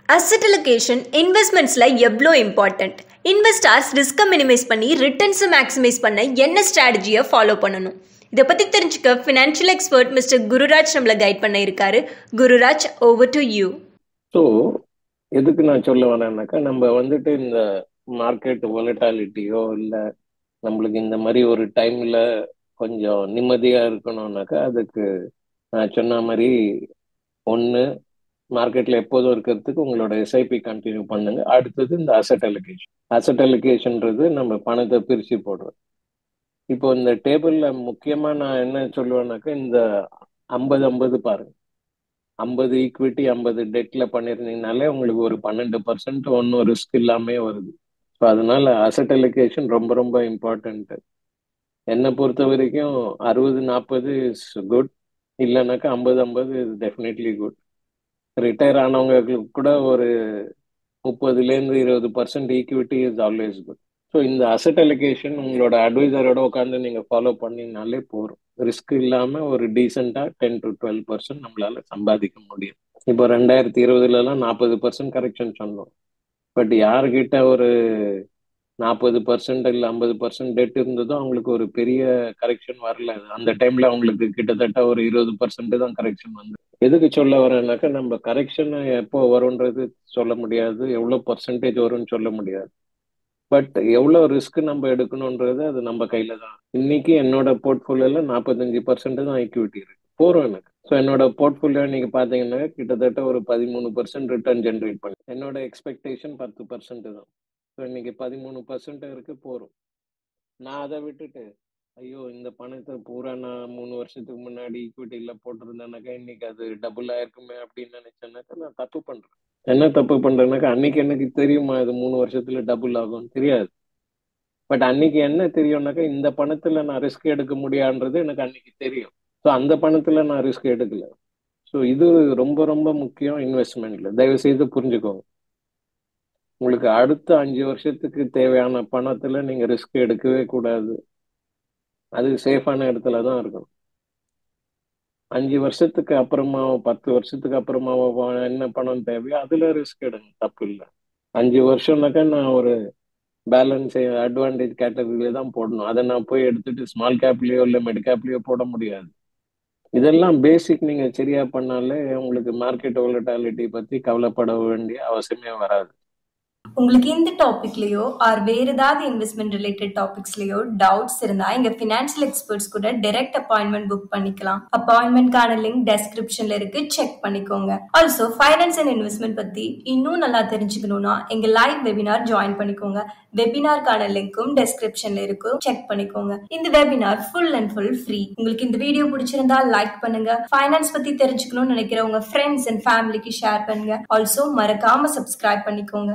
Asset allocation இன்வெஸ்ட்மெண்ட்ஸ்ல எவ்வளோ important? Investors ரிஸ்க்கை minimise பண்ணி ரிட்டர்ன்ஸை maximise பண்ண என்ன ஸ்ட்ராட்டஜியை ஃபாலோ பண்ணணும்? இதை பற்றி தெரிஞ்சுக்க ஃபினான்ஷியல் எக்ஸ்பர்ட் மிஸ்டர் குருராஜ் நம்மளை கைட் பண்ண இருக்காரு. Gururaj, over to you. So எதுக்கு நான் சொல்ல வரேன்னாக்கா, நம்ம வந்துட்டு இந்த மார்க்கெட் வொலட்டாலிட்டியோ இல்லை நம்மளுக்கு இந்த மாதிரி ஒரு டைம்ல கொஞ்சம் நிம்மதியா இருக்கணும்னாக்கா, அதுக்கு நான் சொன்ன மாதிரி ஒன்று, மார்க்கெட்ல எப்போதும் இருக்கிறதுக்கு உங்களோட எஸ்ஐபி கண்டினியூ பண்ணுங்க. அடுத்தது இந்த அசெட் அலோகேஷன். அசெட் அலோகேஷன்றது நம்ம பணத்தை பிரிச்சு போடுறோம். இப்போ இந்த டேபிள்ல முக்கியமா நான் என்ன சொல்லுவேன்னாக்கா, இந்த 50-50 பாருங்க. 50 ஈக்விட்டி 50 டெட்ல பண்ணிருந்தீங்கனாலே உங்களுக்கு ஒரு 12% ஒன்றும் ரிஸ்க் இல்லாமே வருது. ஸோ அதனால அசெட் அலோகேஷன் ரொம்ப ரொம்ப இம்பார்ட்டன்ட். என்னை பொறுத்த வரைக்கும் 60-40 இஸ் குட், இல்லைனாக்கா 50-50 இஸ் டெஃபினெட்லி குட். ரிட்டையர் ஆனவங்களுக்கு கூட ஒரு 30-20% equity is always good. So இந்த அசெட் அலோகேஷன் உங்களோட அட்வைசரோட உட்காந்து நீங்க ஃபாலோ பண்ணீங்கனாலே போதும். ரிஸ்க் இல்லாம ஒரு டீசெண்டா 10-12% நம்மளால சம்பாதிக்க முடியும். இப்போ 2020 40% கரெக்ஷன் சொன்னோம். பட் யாருக்கிட்ட ஒரு 40% இல்லை 50% டெட் இருந்ததோ அவங்களுக்கு ஒரு பெரிய கரெக்ஷன் வரல. அந்த டைம்ல அவங்களுக்கு கிட்டத்தட்ட ஒரு 20% தான் கரெக்ஷன் வந்து. எதுக்கு சொல்ல வரேன்னாக்கா, நம்ம கரெக்ஷன் எப்போ வரும்ன்றது சொல்ல முடியாது, எவ்வளோ பர்சன்டேஜ் வரும்னு சொல்ல முடியாது. பட் எவ்வளோ ரிஸ்க் நம்ம எடுக்கணும்ன்றது அது நம்ம கையில தான். இன்னைக்கு என்னோட போர்ட்ஃபோலியோல 45% தான் ஈக்விட்டி இருக்கு, போறோம் எனக்கு. ஸோ என்னோட போர்ட்ஃபோலியோ நீங்க பாத்தீங்கன்னா கிட்டத்தட்ட ஒரு 13% ரிட்டர்ன் ஜென்ரேட் பண்ணி, என்னோட எக்ஸ்பெக்டேஷன் 10% தான். ஸோ இன்னைக்கு 13% இருக்கு, போறோம். நான் அதை விட்டுட்டு ஐயோ இந்த பணத்தை பூரா நான் 3 வருஷத்துக்கு முன்னாடி ஈக்விட்டியில போட்டிருந்தேனாக்கா இன்னைக்கு அது டபுள் ஆயிருக்குமே அப்படின்னு நினைச்சேன்னாக்கா நான் தப்பு பண்றேன். என்ன தப்பு பண்றேன்னாக்கா, அன்னைக்கு எனக்கு தெரியுமா இது 3 வருஷத்துல டபுள் ஆகும்னு? தெரியாது. பட் அன்னைக்கு என்ன தெரியும்னாக்கா, இந்த பணத்துல நான் ரிஸ்க் எடுக்க முடியான்றது எனக்கு அன்னைக்கு தெரியும். ஸோ அந்த பணத்துல நான் ரிஸ்க் எடுக்கல. ஸோ இது ரொம்ப ரொம்ப முக்கியம் இன்வெஸ்ட்மெண்ட்ல. தயவு செய்து புரிஞ்சுக்கோங்க. உங்களுக்கு அடுத்த 5 வருஷத்துக்கு தேவையான பணத்துல நீங்க ரிஸ்க் எடுக்கவே கூடாது. அது சேஃபான இடத்துல தான் இருக்கணும். 5 வருஷத்துக்கு அப்புறமாவோ 10 வருஷத்துக்கு அப்புறமாவோ என்ன பணம் தேவையோ அதுல ரிஸ்க் எடுங்க, தப்பு இல்லை. 5 வருஷம்னாக்கா நான் ஒரு பேலன்ஸ் அட்வான்டேஜ் கேட்டகரியில தான் போடணும். அதை நான் போய் எடுத்துட்டு ஸ்மால் கேப்லயோ இல்லை மிட் கேப்லயோ போட முடியாது. இதெல்லாம் பேசிக் நீங்க சரியா பண்ணாலே உங்களுக்கு மார்க்கெட் வொலட்டாலிட்டி பத்தி கவலைப்பட வேண்டிய அவசியமே வராது. உங்களுக்கு இந்த டாபிக்லயோ ஆர் வேற ஏதாவது இன்வெஸ்ட்மெண்ட் ரிலேட்டட் டாபிக்ஸ்லயோ டவுட்ஸ் இருந்தா எங்க ஃபினான்ஷியல் எக்ஸ்பர்ட்ஸ் கூட டைரக்ட் அப்பாயின்மெண்ட் புக் பண்ணிக்கலாம். அப்பாயின்மெண்ட்கான லிங்க் டெஸ்கிரிப்ஷன்ல இருக்கு, செக் பண்ணிக்கோங்க. ஆல்சோ ஃபைனான்ஸ் அண்ட் இன்வெஸ்ட்மெண்ட் பத்தி இன்னும் நல்லா தெரிஞ்சுக்கணும்னா எங்க லைவ் வெபினார் ஜாயின் பண்ணிக்கோங்க. வெபினார்கான லிங்க்கும் டெஸ்கிரிப்ஷன்ல இருக்கு, செக் பண்ணிக்கோங்க. இந்த webinar full and full free. உங்களுக்கு இந்த வீடியோ பிடிச்சிருந்தா லைக் பண்ணுங்க. ஃபைனான்ஸ் பத்தி தெரிஞ்சுக்கணும்னு நினைக்கிற உங்க ஃப்ரெண்ட்ஸ் அண்ட் ஃபேமிலிக்கு ஷேர் பண்ணுங்க. ஆல்சோ மறக்காம சப்ஸ்கிரைப் பண்ணிக்கோங்க.